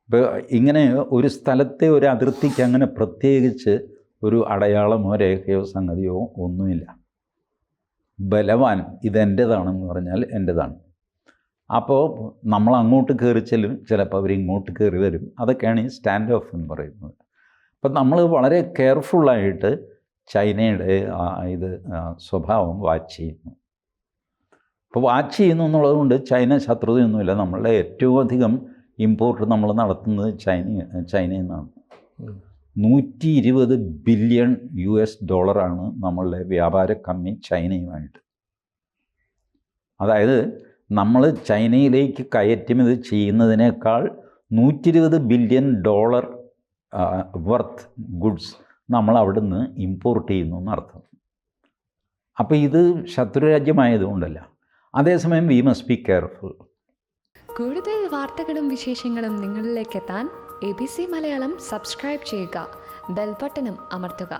ഇപ്പോൾ ഇങ്ങനെ ഒരു സ്ഥലത്തെ ഒരു അതിർത്തിക്ക് അങ്ങനെ പ്രത്യേകിച്ച് ഒരു അടയാളമോ രേഖയോ സംഗതിയോ ഒന്നുമില്ല. ബലവാൻ ഇതെൻ്റേതാണെന്ന് പറഞ്ഞാൽ എൻ്റേതാണ്. അപ്പോൾ നമ്മൾ അങ്ങോട്ട് കയറി ചെല്ലും, ചിലപ്പോൾ അവർ ഇങ്ങോട്ട് കയറി വരും. അതൊക്കെയാണ് ഈ സ്റ്റാൻഡ് ഓഫ് എന്ന് പറയുന്നത്. അപ്പം നമ്മൾ വളരെ കെയർഫുള്ളായിട്ട് ചൈനയുടെ സ്വഭാവം വാച്ച് ചെയ്യുന്നു. അപ്പോൾ വാച്ച് ചെയ്യുന്നു എന്നുള്ളത് കൊണ്ട് ചൈന ശത്രുതയൊന്നുമില്ല. നമ്മളുടെ ഏറ്റവും അധികം ഇമ്പോർട്ട് നമ്മൾ നടത്തുന്നത് ചൈനയിൽ നിന്നാണ്. 120 ബില്യൺ US$ നമ്മളുടെ വ്യാപാര കമ്മി ചൈനയുമായിട്ട്. അതായത് നമ്മൾ ചൈനയിലേക്ക് കയറ്റുമതി ചെയ്യുന്നതിനേക്കാൾ $120 ബില്യൺ വർത്ത് ഗുഡ്സ് നമ്മൾ അവിടെ നിന്ന് ഇമ്പോർട്ട് ചെയ്യുന്നു എന്നർത്ഥം. അപ്പോൾ ഇത് ശത്രുരാജ്യമായതുകൊണ്ടല്ല. അതേസമയം വി മസ്റ്റ് ബി കെയർഫുൾ. കൂടുതൽ വാർത്തകളും വിശേഷങ്ങളും നിങ്ങളിലേക്ക് എത്താൻ ABC മലയാളം സബ്സ്ക്രൈബ് ചെയ്യുക, ബെൽ ബട്ടണും അമർത്തുക.